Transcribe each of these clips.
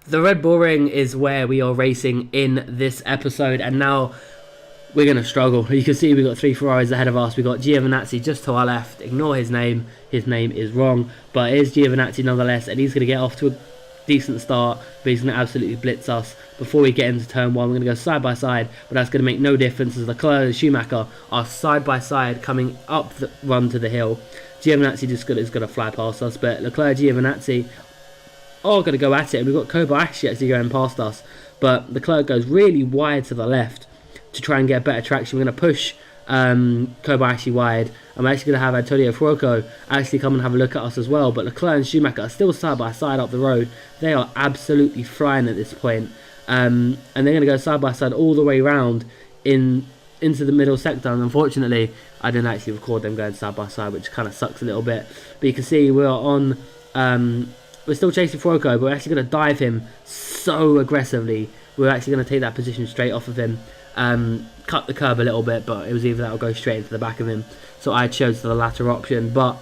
The Red Bull Ring is where we are racing in this episode, and now we're going to struggle. You can see we've got 3 Ferraris ahead of us. We've got Giovinazzi just to our left. Ignore his name is wrong, but it is Giovinazzi nonetheless, and he's going to get off to a decent start, but he's going to absolutely blitz us before we get into turn 1. We're going to go side by side, but that's going to make no difference as Leclerc and Schumacher are side by side coming up the run to the hill. Giovinazzi is going to fly past us, but Leclerc and Giovinazzi are going to go at it, and we've got Kobayashi actually going past us, but Leclerc goes really wide to the left to try and get better traction. We're going to push Kobayashi wide. I'm actually going to have Antonio Fuoco actually come and have a look at us as well, but Leclerc and Schumacher are still side by side up the road. They are absolutely flying at this point, and they're going to go side by side all the way around into the middle sector, and unfortunately I didn't actually record them going side by side, which kind of sucks a little bit. But you can see we're on we're still chasing Fuoco, but we're actually going to dive him so aggressively. We're actually going to take that position straight off of him, cut the curb a little bit, but it was either that or go straight into the back of him, so I chose the latter option. But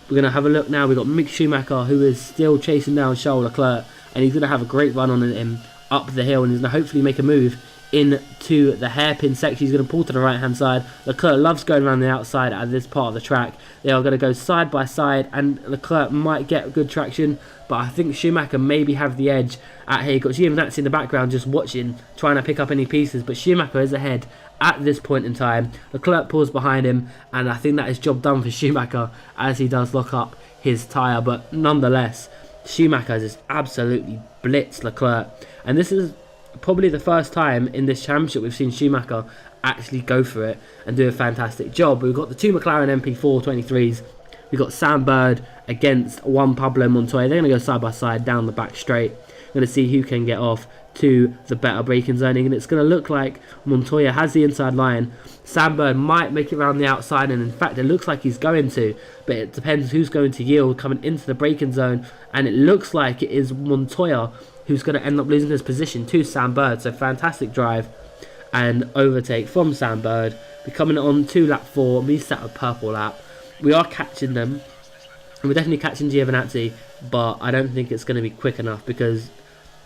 we're going to have a look now. We've got Mick Schumacher, who is still chasing down Charles Leclerc, and he's going to have a great run on him up the hill, and he's going to hopefully make a move into the hairpin section. He's going to pull to the right hand side. Leclerc loves going around the outside at this part of the track. They are going to go side by side, and Leclerc might get good traction, but I think Schumacher maybe have the edge at here. You've got Giovinazzi in the background just watching, trying to pick up any pieces, but Schumacher is ahead at this point in time. Leclerc pulls behind him, and I think that is job done for Schumacher as he does lock up his tyre, but nonetheless Schumacher just absolutely blitzed Leclerc, and this is probably the first time in this championship we've seen Schumacher actually go for it and do a fantastic job. We've got the 2 McLaren MP4 23s. We've got Sam Bird against one Pablo Montoya. They're going to go side by side down the back straight. We're going to see who can get off to the better braking zoning, and it's going to look like Montoya has the inside line. Sam Bird might make it around the outside, and in fact it looks like he's going to, but it depends who's going to yield coming into the braking zone, and it looks like it is Montoya who's going to end up losing his position to Sam Bird. So fantastic drive and overtake from Sam Bird. We're coming on to lap 4, we set a purple lap. We are catching them, and we're definitely catching Giovinazzi, but I don't think it's going to be quick enough, because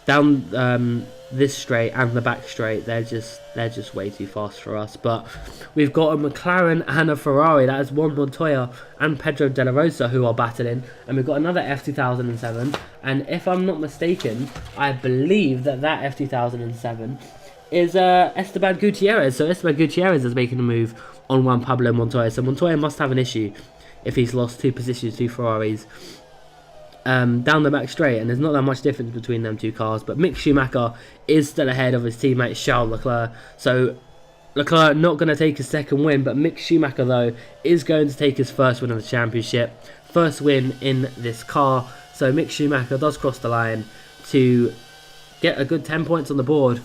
down this straight and the back straight, they're just way too fast for us. But we've got a McLaren and a Ferrari. That is Juan Montoya and Pedro De La Rosa who are battling, and we've got another F2007, and if I'm not mistaken, I believe that F2007 is Esteban Gutierrez. So Esteban Gutierrez is making a move on Juan Pablo Montoya, so Montoya must have an issue if he's lost 2 positions, 2 Ferraris down the back straight, and there's not that much difference between them 2 cars. But Mick Schumacher is still ahead of his teammate Charles Leclerc, so Leclerc not going to take his second win, but Mick Schumacher though is going to take his first win of the championship, first win in this car. So Mick Schumacher does cross the line to get a good 10 points on the board.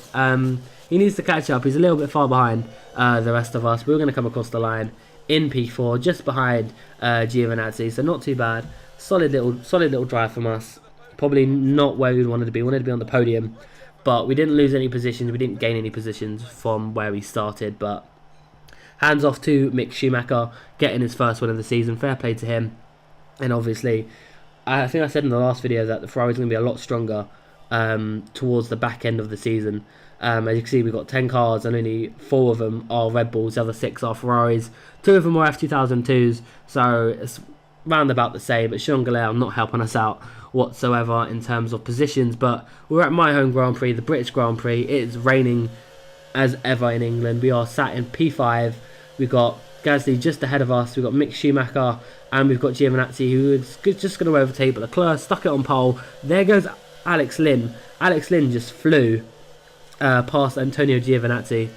He needs to catch up. He's a little bit far behind the rest of us. We're going to come across the line in P4, just behind Giovinazzi, so not too bad. Solid little drive from us. Probably not where we wanted to be. We wanted to be on the podium, but we didn't lose any positions. We didn't gain any positions from where we started. But hands off to Mick Schumacher, getting his first win of the season. Fair play to him. And obviously, I think I said in the last video that the Ferrari's going to be a lot stronger towards the back end of the season. As you can see, we've got 10 cars, and only 4 of them are Red Bulls. The other 6 are Ferraris. 2 of them are F2002s. So it's round about the same, but Sean Galea not helping us out whatsoever in terms of positions. But we're at my home Grand Prix, the British Grand Prix. It is raining as ever in England. We are sat in P5. We've got Gasly just ahead of us. We've got Mick Schumacher, and we've got Giovinazzi, who is just going to overtake, but Leclerc stuck it on pole. There goes Alex Lynn. Alex Lynn just flew past Antonio Giovinazzi,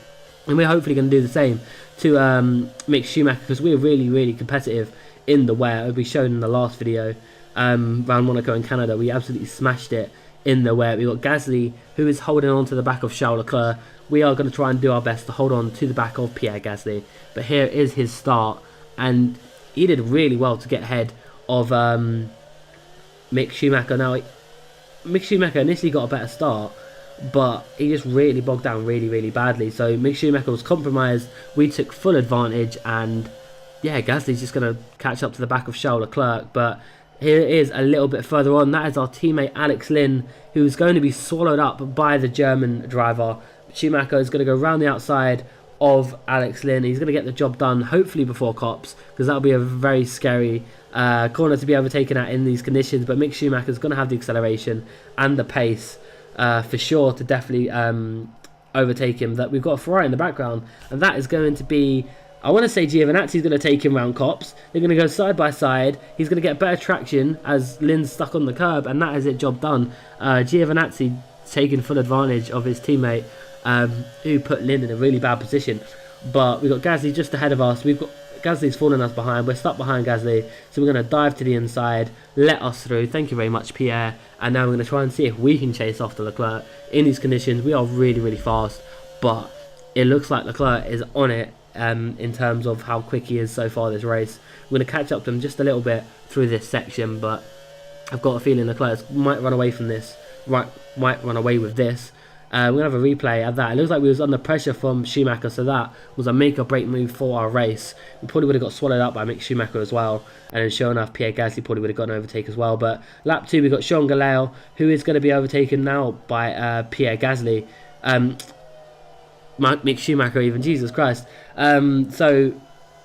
and we're hopefully going to do the same to Mick Schumacher, because we're really competitive in the wet. As we showed in the last video, around Monaco and Canada, we absolutely smashed it in the wet. We got Gasly, who is holding on to the back of Charles Leclerc. We are going to try and do our best to hold on to the back of Pierre Gasly, but here is his start, and he did really well to get ahead of Mick Schumacher. Now, Mick Schumacher initially got a better start, but he just really bogged down really badly. So Mick Schumacher was compromised. We took full advantage, and yeah, Gasly's just going to catch up to the back of Charles Leclerc, but here it is a little bit further on. That is our teammate Alex Lynn, who's going to be swallowed up by the German driver. Schumacher is going to go round the outside of Alex Lynn. He's going to get the job done, hopefully before Copse, because that'll be a very scary corner to be overtaken at in these conditions. But Mick Schumacher's going to have the acceleration and the pace for sure to definitely overtake him. That we've got a Ferrari in the background, and that is going to be, I want to say Giovinazzi's going to take him round Copse. They're going to go side by side. He's going to get better traction as Lynn's stuck on the curb, and that is it, job done. Giovinazzi taking full advantage of his teammate, who put Lynn in a really bad position. But we've got Gasly just ahead of us. We've got Gasly's falling us behind. We're stuck behind Gasly, so we're going to dive to the inside, let us through. Thank you very much, Pierre. And now we're going to try and see if we can chase off the Leclerc in these conditions. We are really, really fast, but it looks like Leclerc is on it. In terms of how quick he is so far this race. We're going to catch up to him just a little bit through this section, but I've got a feeling Leclerc might run away from this, might run away with this. We're going to have a replay of that. It looks like we was under pressure from Schumacher, so that was a make or break move for our race. We probably would have got swallowed up by Mick Schumacher as well, and then sure enough Pierre Gasly probably would have got an overtake as well. But lap 2 we got Sean Galeo, who is going to be overtaken now by Pierre Gasly. Mick Schumacher even, Jesus Christ. So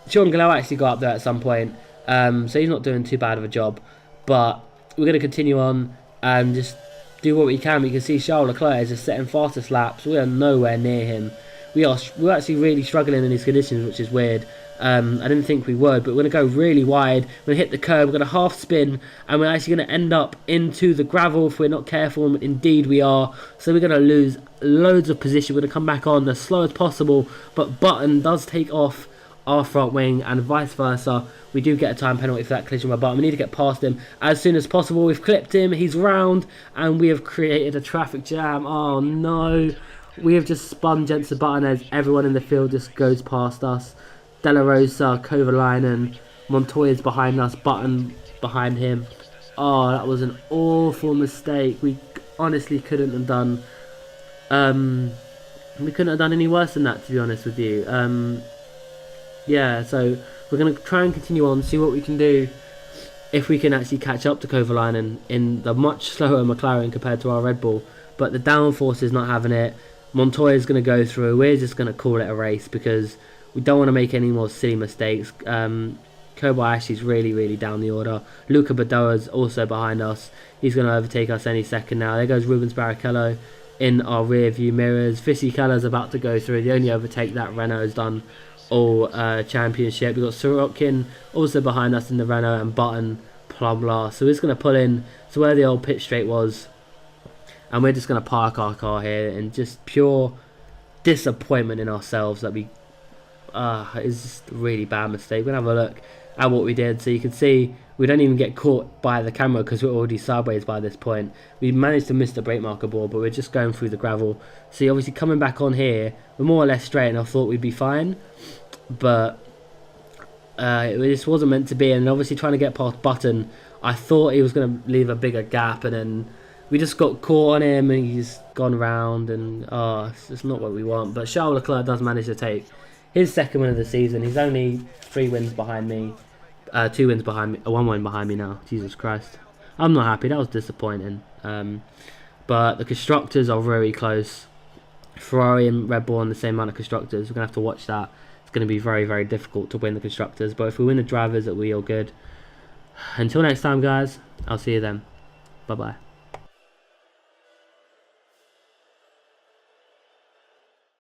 Sean Galeo actually got up there at some point, so he's not doing too bad of a job, but we're going to continue on and just do what we can. We can see Charles Leclerc is just setting fastest laps. We are nowhere near him. We're actually really struggling in these conditions, which is weird. I didn't think we would, but we're going to go really wide. We're going to hit the curb, we're going to half spin, and we're actually going to end up into the gravel if we're not careful. Indeed we are. So we're going to lose loads of position. We're going to come back on as slow as possible, but Button does take off our front wing and vice versa. We do get a time penalty for that collision with Button. We need to get past him as soon as possible. We've clipped him, he's round, and we have created a traffic jam. Oh no, we have just spun Jensen Button as everyone in the field just goes past us. De La Rosa, Kovalainen, Montoya's behind us, Button behind him. Oh, that was an awful mistake. We honestly couldn't have done any worse than that, to be honest with you. Yeah, so we're going to try and continue on, see what we can do if we can actually catch up to Kovalainen in the much slower McLaren compared to our Red Bull. But the downforce is not having it. Montoya's going to go through. We're just going to call it a race because we don't want to make any more silly mistakes. Kobayashi's really, really down the order. Luca Badoa's also behind us. He's going to overtake us any second now. There goes Rubens Barrichello in our rear view mirrors. Fisichella's about to go through. The only overtake that Renault's done all championship. We've got Sorokin also behind us in the Renault, and Button plumb last. So we're just going to pull in to where the old pit straight was, and we're just going to park our car here, and just pure disappointment in ourselves that we it's just a really bad mistake. We're going to have a look at what we did, so you can see we don't even get caught by the camera because we're already sideways by this point. We managed to miss the brake marker board, but we're just going through the gravel. So obviously coming back on here, we're more or less straight, and I thought we'd be fine, but it just wasn't meant to be. And obviously trying to get past Button, I thought he was going to leave a bigger gap, and then we just got caught on him and he's gone round, and it's just not what we want. But Charles Leclerc does manage to take his second win of the season. He's only 3 wins behind me, 2 wins behind me, 1 win behind me now. Jesus Christ, I'm not happy. That was disappointing. But the constructors are very close. Ferrari and Red Bull on the same amount of constructors. We're gonna have to watch that. It's gonna be very, very difficult to win the constructors, but if we win the drivers, it'll be all good. Until next time, guys, I'll see you then. Bye bye.